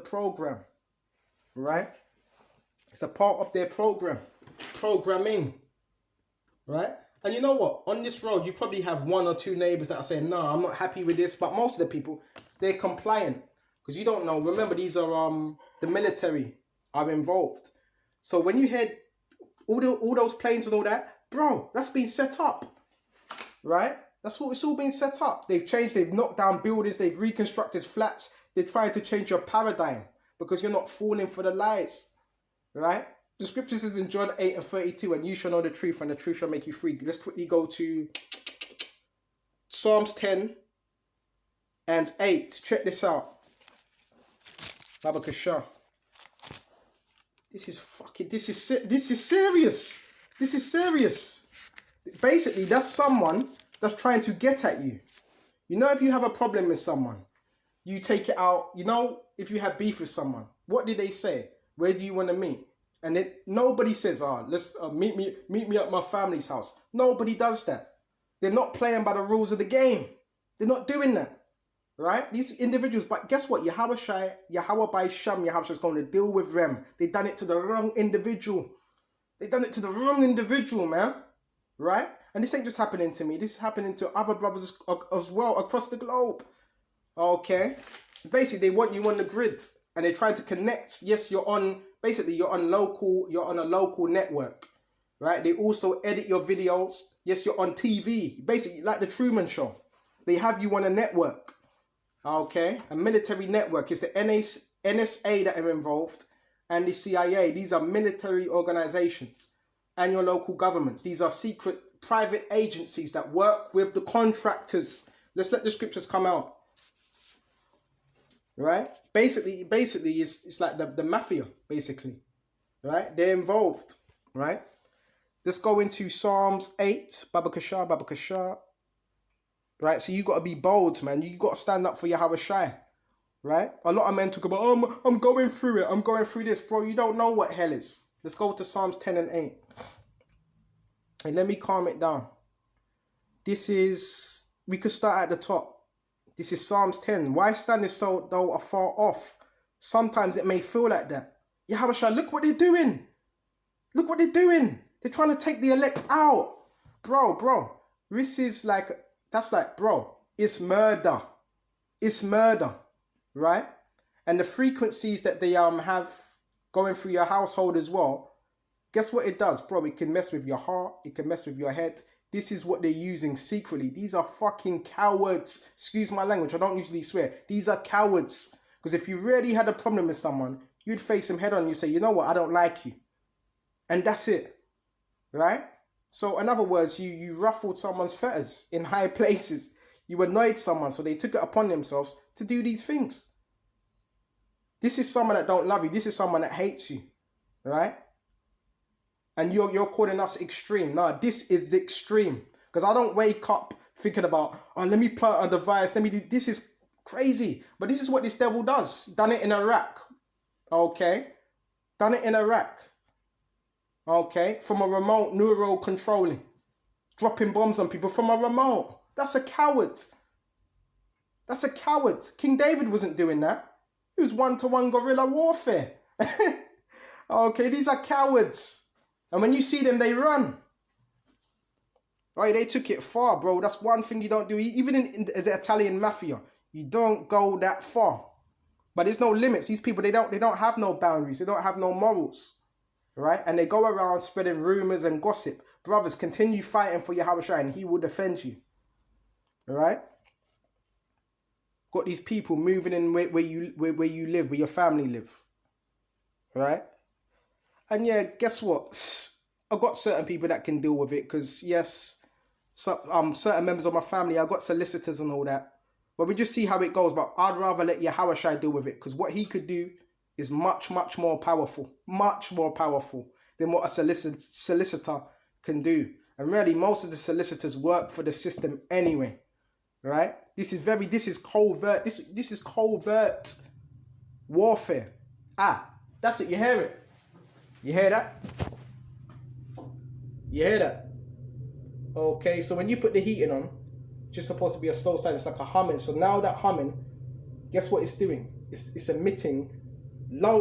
program, right? It's a part of their programming, right? And you know what? On this road, you probably have one or two neighbors that are saying, no, I'm not happy with this. But most of the people, they're compliant. Because you don't know. Remember, these are the military are involved. So when you hear all those planes and all that, bro, that's been set up, right? That's what it's all been set up. They've changed, they've knocked down buildings, they've reconstructed flats. They're trying to change your paradigm because you're not falling for the lies, right? The scripture says in John 8:32, and you shall know the truth, and the truth shall make you free. Let's quickly go to Psalms 10:8. Check this out. Babakashah. This is serious. This is serious. Basically, that's someone that's trying to get at you. You know, if you have a problem with someone, you take it out. You know, if you have beef with someone, what did they say? Where do you want to meet? And nobody says, let's meet me at my family's house. Nobody does that. They're not playing by the rules of the game. They're not doing that. Right? These individuals, but guess what? Yahweh by Sham, Yahweh is going to deal with them. They done it to the wrong individual. They done it to the wrong individual, man. Right? And this ain't just happening to me. This is happening to other brothers as well across the globe. Okay? Basically, they want you on the grid and they're trying to connect. Yes, you're on a local network. Right? They also edit your videos. Yes, you're on TV. Basically, like the Truman Show. They have you on a network. Okay, a military network. It's the NSA that are involved and the CIA. These are military organizations and your local governments. These are secret private agencies that work with the contractors. Let's let the scriptures come out. Right? Basically, it's like the mafia, basically. Right? They're involved. Right? Let's go into Psalms 8. Babakashah. Right, so you got to be bold, man. You got to stand up for Yahweh Shai, right? A lot of men talk about, I'm going through it. I'm going through this. Bro, you don't know what hell is. Let's go to Psalms 10:8. And let me calm it down. We could start at the top. This is Psalms 10. Why stand so though afar off? Sometimes it may feel like that. Yahweh Shai, look what they're doing. Look what they're doing. They're trying to take the elect out. Bro, this is like... That's like, bro, it's murder. It's murder, right? And the frequencies that they have going through your household as well, guess what it does? Bro, it can mess with your heart. It can mess with your head. This is what they're using secretly. These are fucking cowards. Excuse my language. I don't usually swear. These are cowards. Because if you really had a problem with someone, you'd face them head on and you say, you know what? I don't like you. And that's it, right? So in other words, you ruffled someone's feathers in high places. You annoyed someone, so they took it upon themselves to do these things. This is someone that don't love you. This is someone that hates you, right? And you're calling us extreme. No, this is the extreme. Because I don't wake up thinking about, let me plant a device. Let me do, this is crazy. But this is what this devil does. Done it in Iraq. Okay? Done it in Iraq. Okay, from a remote, neural controlling, dropping bombs on people from a remote. That's a coward. That's a coward. King David wasn't doing that. He was one-to-one guerrilla warfare. Okay, these are cowards. And when you see them, they run. Right, they took it far, bro. That's one thing you don't do. Even in the Italian mafia, you don't go that far. But there's no limits. These people, they don't have no boundaries. They don't have no morals. Right? And they go around spreading rumors and gossip. Brothers, continue fighting for Yahweh Shai and he will defend you. All right? Got these people moving in where you live, where your family live. Right? And yeah, guess what? I've got certain people that can deal with it because yes, certain members of my family, I've got solicitors and all that. But we just see how it goes. But I'd rather let Yahweh Shai deal with it because what he could do is much more powerful than what a solicitor can do. And really, most of the solicitors work for the system anyway, right? This is covert. This is covert warfare. That's it. You hear it? You hear that? You hear that? Okay, so when you put the heating on, it's just supposed to be a slow sound. It's like a humming. So now that humming, guess what it's doing? It's emitting low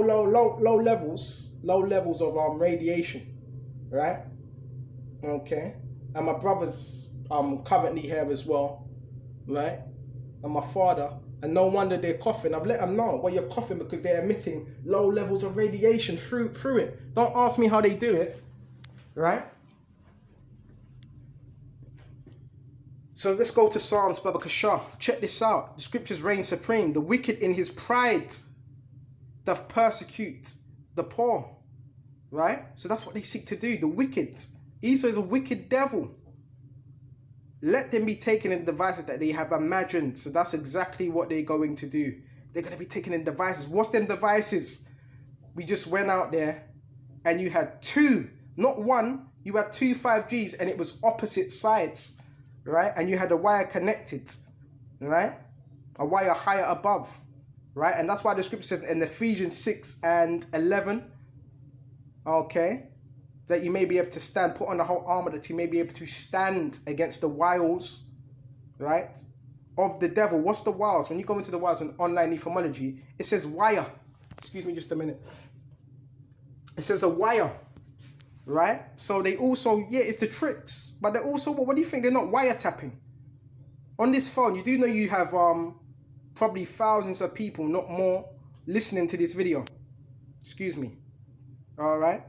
levels of radiation, right? Okay, and my brother's currently here as well, right? And my father, and no wonder they're coughing. I've let them know, well, you're coughing because they're emitting low levels of radiation through it. Don't ask me how they do it, right? So let's go to Psalms, Baba Kasha. Check this out. The scriptures reign supreme. The wicked in his pride doth persecute the poor, right? So that's what they seek to do. The wicked. Esau is a wicked devil. Let them be taken in devices that they have imagined. So that's exactly what they're going to do. They're going to be taken in devices. What's them devices? We just went out there and you had two, not one, you had two 5Gs and it was opposite sides, right? And you had a wire connected, right? A wire higher above, right? And that's why the scripture says in Ephesians 6:11, okay, that you may be able to stand, put on the whole armor, that you may be able to stand against the wiles, right, of the devil. What's the wiles? When you go into the wiles in online etymology, it says wire. Excuse me just a minute. It says a wire, right? So they also, yeah, it's the tricks, but they're also, what do you think? They're not wiretapping. On this phone, you do know you have probably thousands of people, not more, listening to this video. Excuse me. All right?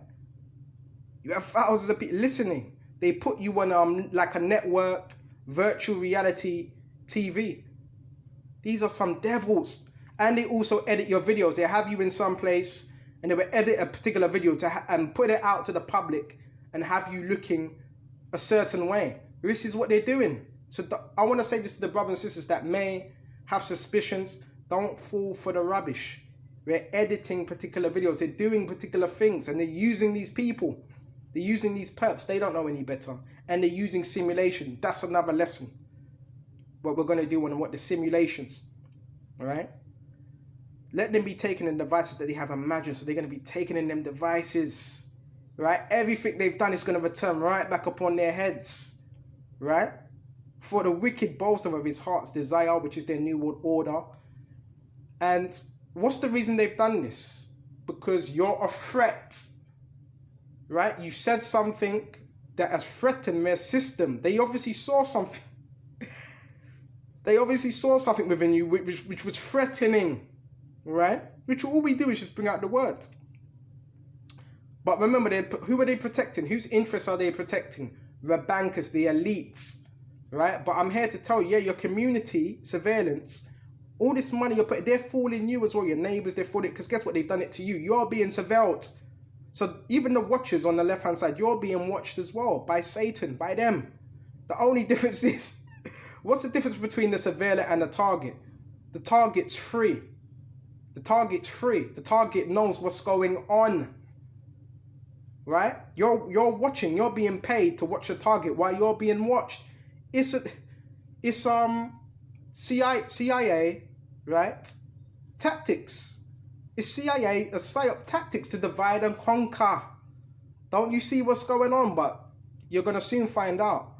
You have thousands of people listening. They put you on like a network, virtual reality TV. These are some devils. And they also edit your videos. They have you in some place and they will edit a particular video and put it out to the public and have you looking a certain way. This is what they're doing. So I want to say this to the brothers and sisters that may have suspicions. Don't fall for the rubbish. They're editing particular videos. They're doing particular things and they're using these people. They're using these perps. They don't know any better. And they're using simulation. That's another lesson. What we're going to do on what the simulations. All right? Let them be taken in devices that they have imagined. So they're going to be taken in them devices. Right? Everything they've done is going to return right back upon their heads. Right? For the wicked boasting of his heart's desire, which is their new world order. And what's the reason they've done this? Because you're a threat. Right? You said something that has threatened their system. They obviously saw something. They obviously saw something within you which was threatening. Right? Which all we do is just bring out the word. But remember, who are they protecting? Whose interests are they protecting? The bankers, the elites. Right? But I'm here to tell you, yeah, your community surveillance, all this money you're putting, they're fooling you as well. Your neighbors, they're fooling, because guess what? They've done it to you. You're being surveilled. So even the watchers on the left-hand side, you're being watched as well by Satan, by them. The only difference is, what's the difference between the surveiller and the target? The target's free. The target's free. The target knows what's going on. Right? You're watching. You're being paid to watch the target while you're being watched. It's CIA, right? Tactics. It's CIA, a psyop tactics to divide and conquer. Don't you see what's going on? But you're going to soon find out,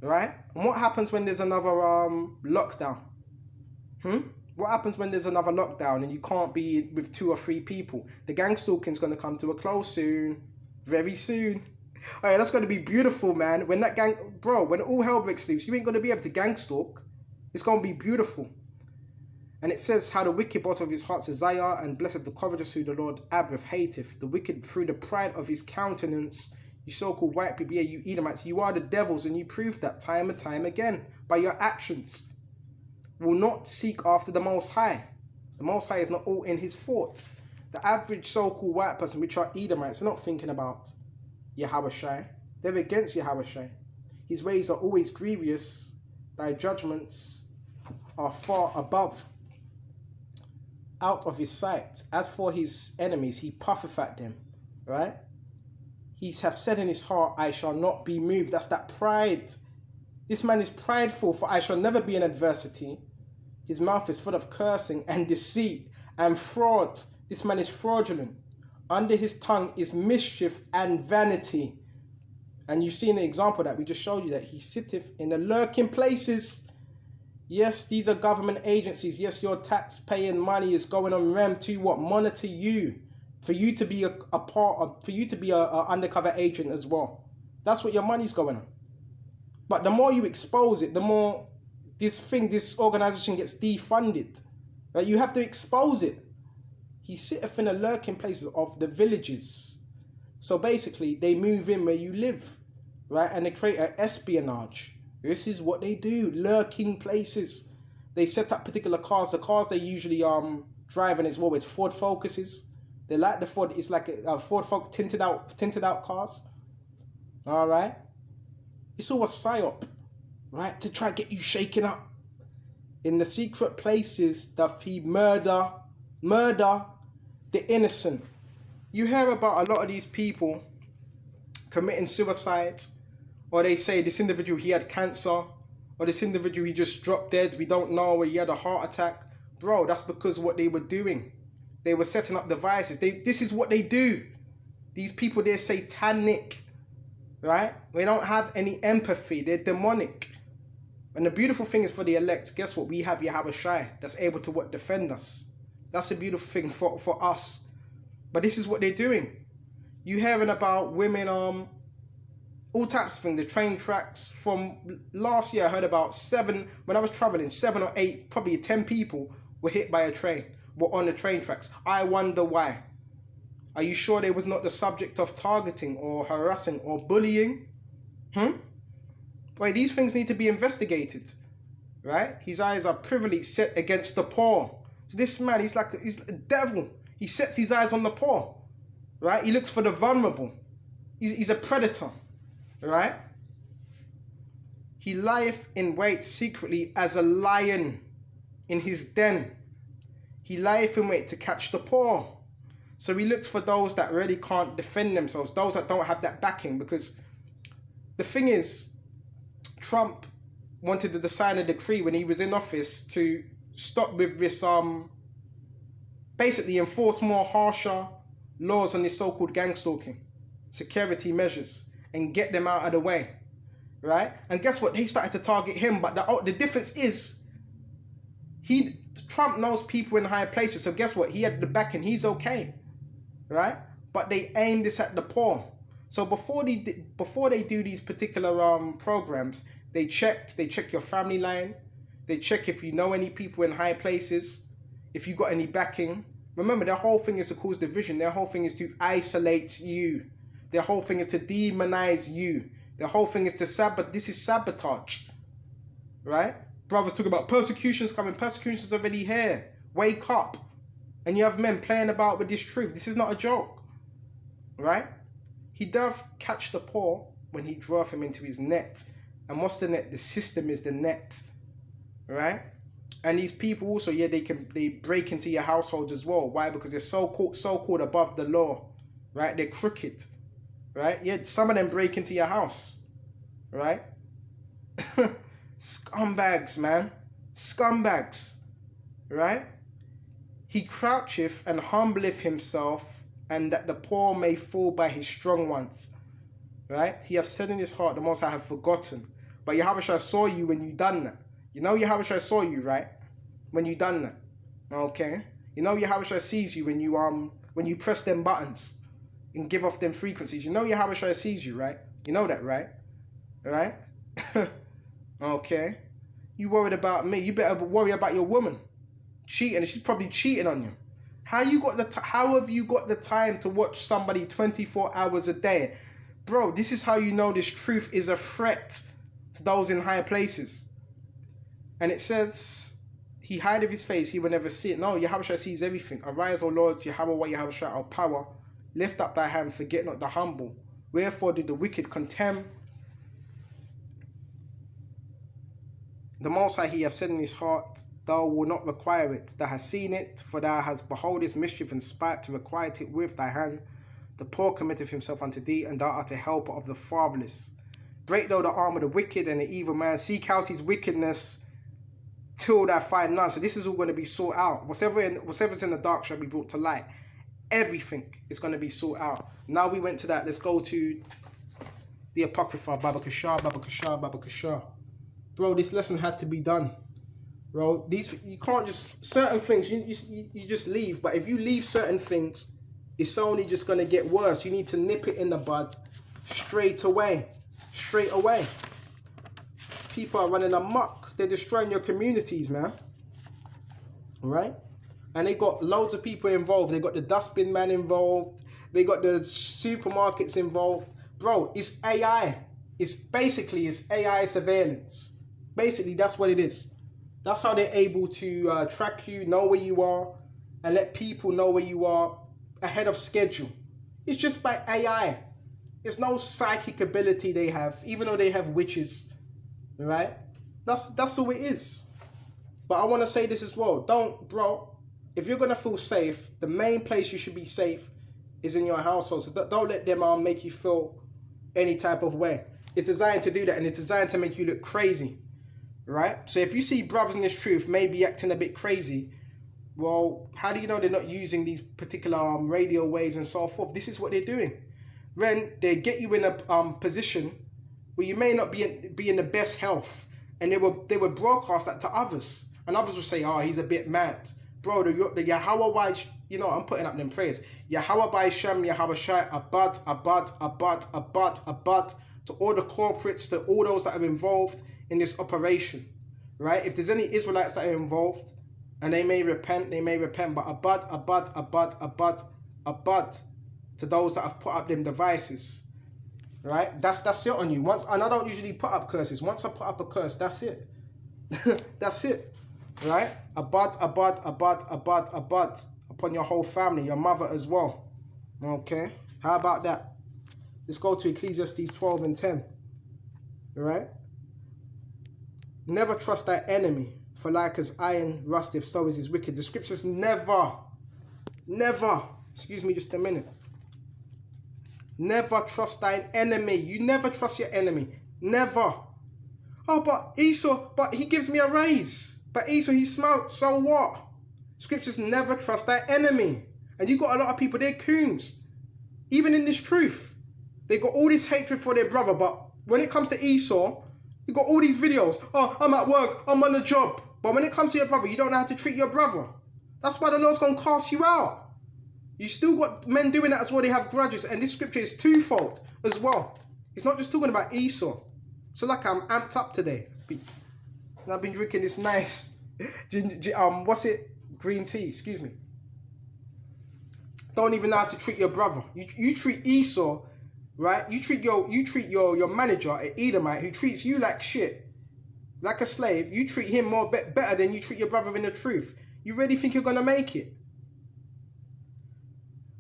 right? And what happens when there's another lockdown? What happens when there's another lockdown and you can't be with 2 or 3 people? The gang stalking's going to come to a close soon, very soon. All right, that's going to be beautiful, man. When that gang, bro, when all hell breaks loose, you ain't going to be able to gang stalk. It's going to be beautiful. And it says how the wicked boast of his heart's desire, and blessed the covetous who the Lord abhorreth, hateth. The wicked through the pride of his countenance. You so-called white people, yeah, you Edomites, you are the devils, and you prove that time and time again by your actions. Will not seek after the Most High. The Most High is not all in his thoughts. The average so-called white person, which are Edomites, are not thinking about Yahushai. They're against Yahushai. His ways are always grievous. Thy judgments are far above, out of his sight. As for his enemies, he puffeth at them. Right? He hath said in his heart, I shall not be moved. That's that pride. This man is prideful, for I shall never be in adversity. His mouth is full of cursing and deceit and fraud. This man is fraudulent. Under his tongue is mischief and vanity. And you've seen the example that we just showed you, that he sitteth in the lurking places. Yes, these are government agencies. Yes, your tax-paying money is going on rem to what? Monitor you. For you to be a part of, for you to be a undercover agent as well. That's what your money's going on. But the more you expose it, the more this organization gets defunded. Right? You have to expose it. He sitteth in the lurking places of the villages. So basically, they move in where you live, right? And they create an espionage. This is what they do, lurking places. They set up particular cars. The cars they usually driving as well, it's Ford Focuses. They like the Ford. It's like a Ford Focus tinted out cars. All right. It's all a psyop, right? To try to get you shaken up. In the secret places doth he murder the innocent. You hear about a lot of these people committing suicides, or they say this individual, he had cancer, or this individual, he just dropped dead, we don't know, or he had a heart attack. Bro, that's because of what they were doing. They were setting up devices. This is what they do. These people, they're satanic, right? They don't have any empathy. They're demonic. And the beautiful thing is for the elect, guess what? We have Yahweh Shai that's able to what? Defend us. That's a beautiful thing for us. But this is what they're doing. You hearing about women, all types of things. The train tracks. From last year, I heard about 7, when I was traveling, 7 or 8, probably 10 people were hit by a train, were on the train tracks. I wonder why. Are you sure they was not the subject of targeting or harassing or bullying? Wait, these things need to be investigated, right? His eyes are privily set against the poor. So this man, he's a devil. He sets his eyes on the poor, right? He looks for the vulnerable. He's a predator, right? He lieth in wait secretly as a lion in his den. He lieth in wait to catch the poor. So he looks for those that really can't defend themselves, those that don't have that backing. Because the thing is, Trump wanted to sign a decree when he was in office to stop with this, basically enforce more harsher laws on this so-called gang stalking, security measures, and get them out of the way, right? And guess what? They started to target him, but the difference is, Trump knows people in high places, so guess what? He had the backing, he's okay, right? But they aim this at the poor. So before they do these particular programs, they check your family line, they check if you know any people in high places, if you got any backing. Remember, their whole thing is to cause division. Their whole thing is to isolate you. Their whole thing is to demonize you. Their whole thing is to this is sabotage, right? Brothers talk about persecutions coming. Persecutions already here. Wake up. And you have men playing about with this truth. This is not a joke, right? He doth catch the poor when he draweth him into his net. And what's the net? The system is the net, right? And these people also, yeah, they break into your households as well. Why? Because they're so-called above the law, right? They're crooked, right? Yeah, some of them break into your house, right? Scumbags, man. Scumbags, right? He croucheth and humbleth himself, and that the poor may fall by his strong ones, right? He hath said in his heart, the Most High have forgotten. But Yahweh Shai saw you when you done that. You know Yahweh Shai saw you, right? When you done that, okay? You know Yahweh Shai sees you when you press them buttons and give off them frequencies. You know Yahweh Shai sees you, right? You know that, right? Right? Okay. You worried about me? You better worry about your woman cheating. She's probably cheating on you. How have you got the time to watch somebody 24 hours a day? Bro, this is how you know this truth is a threat to those in high places. And it says, he hideth his face, he will never see it. No, Yahweh Shai sees everything. Arise, O Lord, Yahweh, Yahweh Shai, our power. Lift up thy hand, forget not the humble. Wherefore did the wicked contemn? The Most High, he hath said in his heart, thou wilt not require it. Thou hast seen it, for thou hast behold his mischief and spite to requite it with thy hand. The poor committeth himself unto thee, and thou art a helper of the fatherless. Break thou the arm of the wicked and the evil man. Seek out his wickedness till thou find none. So this is all going to be sought out. Whatever's in the dark shall be brought to light. Everything is going to be sought out. Now we went to that. Let's go to the Apocrypha. Baba Kashar. Bro, this lesson had to be done. bro. You can't just certain things. You just leave. But if you leave certain things, it's only just gonna get worse. You need to nip it in the bud straight away. Straight away. People are running amok. They're destroying your communities, man. Right? And they got loads of people involved. They got the dustbin man involved. They got the supermarkets involved. Bro, it's AI. It's AI surveillance. Basically, that's what it is. That's how they're able to track you, know where you are, and let people know where you are ahead of schedule. It's just by AI. It's no psychic ability they have, even though they have witches, right? That's all it is. But I want to say this as well. Bro, if you're going to feel safe, the main place you should be safe is in your household. So don't let them make you feel any type of way. It's designed to do that, and it's designed to make you look crazy, right? So if you see brothers in this truth maybe acting a bit crazy, well, how do you know they're not using these particular radio waves and so forth? This is what they're doing. When they get you in a position where you may not be in the best health, and they would broadcast that to others, and others will say, "Oh, he's a bit mad." Bro, the Yahweh, I'm putting up them prayers. Yahweh by Shem, Yahweh Shai, Abad, to all the corporates, to all those that are involved in this operation, right? If there's any Israelites that are involved, and they may repent, but Abad, to those that have put up them devices, right? That's it on you. And I don't usually put up curses. Once I put up a curse, that's it. That's it. Right? Abad upon your whole family, your mother as well. Okay? How about that? Let's go to Ecclesiastes 12 and 10. Right? Never trust thy enemy, for like as iron rusteth, so is his wicked. The scriptures never, excuse me just a minute. Never trust thine enemy. You never trust your enemy. Never. Oh, but Esau, but he gives me a raise. But Esau, he smoked, so what? Scriptures never trust thy enemy. And you got a lot of people, they're coons. Even in this truth. They got all this hatred for their brother, but when it comes to Esau, you got all these videos. Oh, I'm at work, I'm on the job. But when it comes to your brother, you don't know how to treat your brother. That's why the Lord's going to cast you out. You still got men doing that as well. They have grudges. And this scripture is twofold as well. It's not just talking about Esau. So like I'm amped up today. I've been drinking this nice, green tea, excuse me. Don't even know how to treat your brother. You treat Esau, right? You treat your manager, an Edomite, who treats you like shit, like a slave. You treat him better than you treat your brother in the truth. You really think you're going to make it?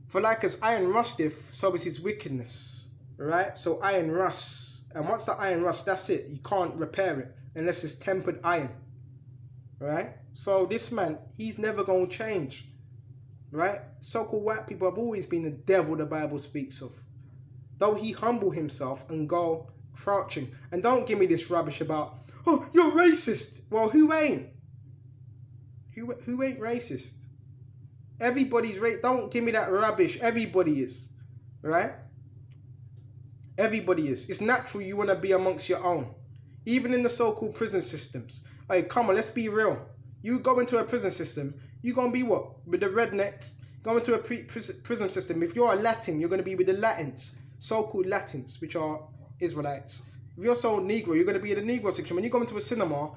For like as iron rusteth, so is his wickedness, right? So iron rusts. And once the iron rusts, that's it. You can't repair it unless it's tempered iron, right? So this man, he's never going to change, right? So-called white people have always been the devil the Bible speaks of. Though he humble himself and go crouching. And don't give me this rubbish about, oh, you're racist. Well, who ain't? Who ain't racist? Everybody's racist. Don't give me that rubbish. Everybody is, right? Everybody is. It's natural you want to be amongst your own. Even in the so-called prison systems. Hey, come on, let's be real. You go into a prison system, you're going to be what? With the rednecks. Go into a prison system. If you're a Latin, you're going to be with the Latins. So-called Latins, which are Israelites. If you're so Negro, you're going to be in the Negro section. When you go into a cinema,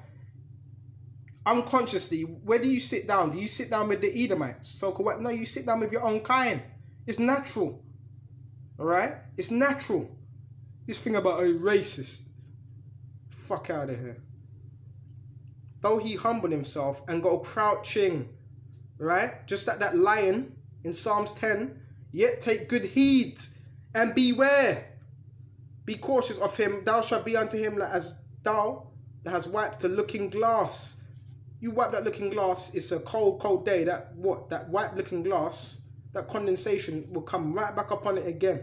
unconsciously, where do you sit down? Do you sit down with the Edomites? So-called, no, you sit down with your own kind. It's natural. All right? It's natural. This thing about a racist. Fuck out of here. Though he humbled himself and got crouching, right? Just like that lion in Psalms 10. Yet take good heed and beware. Be cautious of him. Thou shalt be unto him as thou that has wiped a looking glass. You wipe that looking glass, it's a cold, cold day. That wiped looking glass, that condensation will come right back upon it again.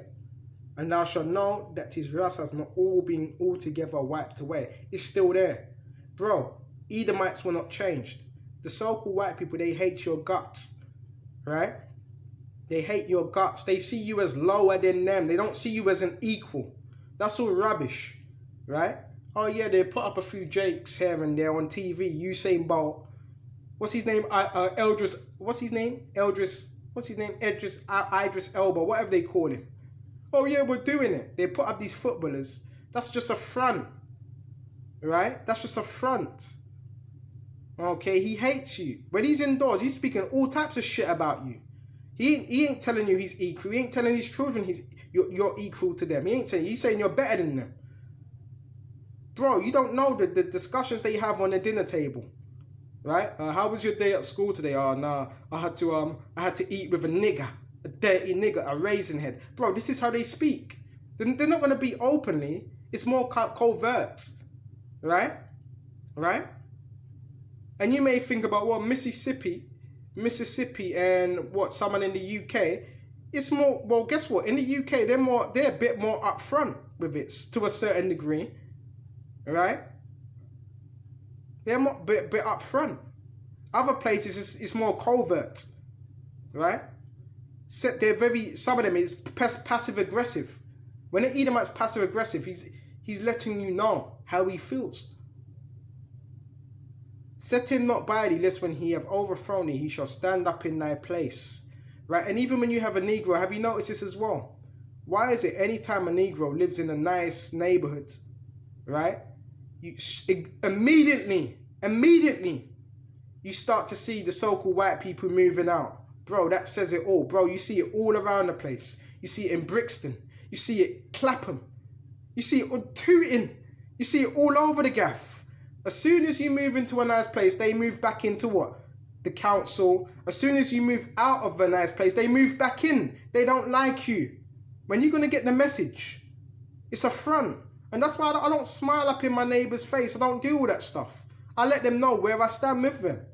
And thou shalt know that his wrath has not all been altogether wiped away. It's still there. Bro, Edomites were not changed. The so-called white people, they hate your guts. Right? They hate your guts. They see you as lower than them. They don't see you as an equal. That's all rubbish. Right? Oh yeah, they put up a few Jakes here and there on TV. Usain Bolt. What's his name? Eldris. What's his name? Eldris. What's his name? Idris Elba. Whatever they call him. Oh yeah, we're doing it. They put up these footballers. That's just a front, right? That's just a front. Okay, he hates you. When he's indoors, he's speaking all types of shit about you. He ain't telling you he's equal. He ain't telling his children you're equal to them. He ain't saying, he's saying you're better than them. Bro, you don't know the discussions they have on the dinner table, right? How was your day at school today? Oh, nah, I had to eat with a nigger, a dirty nigger, a raisin head. Bro, this is how they speak. They're not going to be openly. It's more covert, right? Right? And you may think about, well, Mississippi and what, someone in the UK, it's more, well, guess what? In the UK, they're a bit more upfront with it to a certain degree, right? They're more bit upfront. Other places, it's more covert, right? Some of them is passive aggressive. When an Edomite's passive aggressive, he's letting you know how he feels. Set him not by thee, lest when he have overthrown thee, he shall stand up in thy place. Right? And even when you have a Negro, have you noticed this as well? Why is it anytime a Negro lives in a nice neighborhood, right? You immediately, you start to see the so-called white people moving out. Bro, that says it all. Bro, you see it all around the place. You see it in Brixton. You see it Clapham. You see it Tooting. You see it all over the gaff. As soon as you move into a nice place, they move back into what? The council. As soon as you move out of a nice place, they move back in. They don't like you. When you're going to get the message? It's a front. And that's why I don't smile up in my neighbour's face. I don't do all that stuff. I let them know where I stand with them.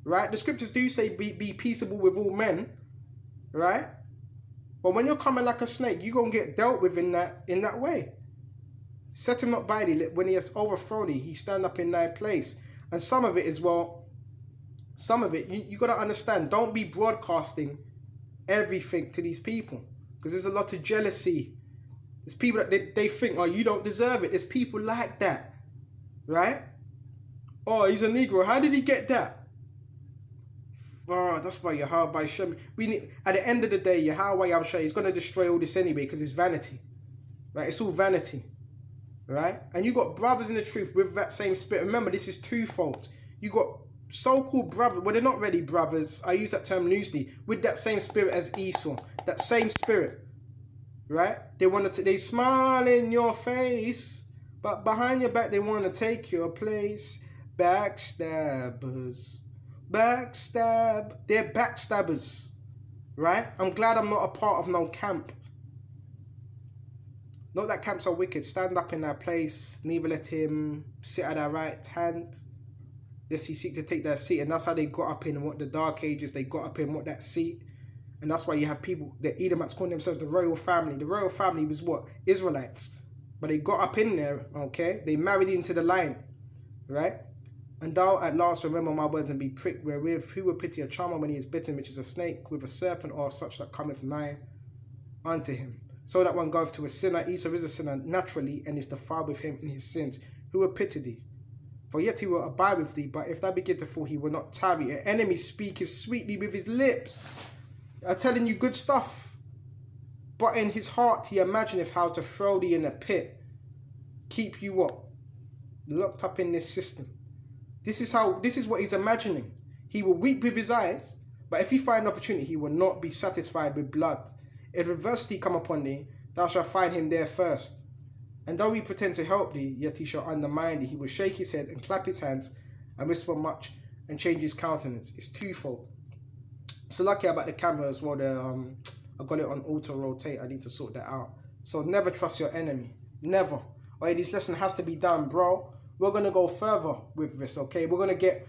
Right? The scriptures do say be peaceable with all men. Right? But when you're coming like a snake, you're going to get dealt with in that way. Set him not by thee, when he has overthrown thee, he stand up in thy place. And some of it is, well, some of it, you got to understand, don't be broadcasting everything to these people. Because there's a lot of jealousy. There's people that they think, oh, you don't deserve it. There's people like that. Right? Oh, he's a Negro. How did he get that? Oh, that's why Yahweh Shem. At the end of the day, Yahweh Shem is going to destroy all this anyway because it's vanity. Right? It's all vanity. Right? And you got brothers in the truth with that same spirit. Remember, this is twofold. You got so-called brothers, well, they're not really brothers. I use that term loosely. With that same spirit as Esau. That same spirit. Right? They smile in your face, but behind your back, they want to take your place. Backstabbers. Backstab. They're backstabbers. Right? I'm glad I'm not a part of no camp. Not that camps are wicked. Stand up in their place. Neither let him sit at their right hand. Lest he seek to take their seat. And that's how they got up in what the dark ages. They got up in what that seat. And that's why you have people, the Edomites calling themselves the royal family. The royal family was what? Israelites. But they got up in there, okay? They married into the line, right? And thou at last remember my words and be pricked wherewith. Who will pity a charmer when he is bitten, which is a snake, with a serpent or such that cometh nigh unto him? So that one goeth to a sinner. Esau is a sinner naturally, and is defiled with him in his sins. Who will pity thee? For yet he will abide with thee, but if thou begin to fall, he will not tarry. An enemy speaketh sweetly with his lips, telling you good stuff. But in his heart he imagineth how to throw thee in a pit. Keep you what? Locked up in this system. This is what he's imagining. He will weep with his eyes, but if he find opportunity, he will not be satisfied with blood. If adversity come upon thee, thou shalt find him there first. And though he pretend to help thee, yet he shall undermine thee. He will shake his head and clap his hands and whisper much and change his countenance. It's twofold. So lucky about the camera as well. I got it on auto rotate. I need to sort that out. So never trust your enemy. Never. Okay, this lesson has to be done, bro. We're going to go further with this, okay? We're going to get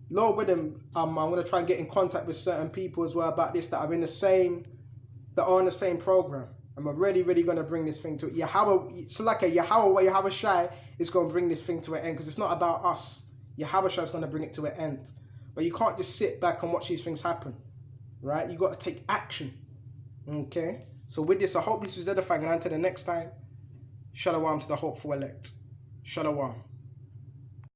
low with them. I'm going to try and get in contact with certain people as well about this that are on the same program. And we're really going to bring this thing to it. Yahweh Shai is going to bring this thing to an end because it's not about us. Yahweh Shai is going to bring it to an end. But you can't just sit back and watch these things happen. Right? You got to take action. Okay? So with this, I hope this was edifying. And until the next time, shalom to the hopeful elect. Shalom.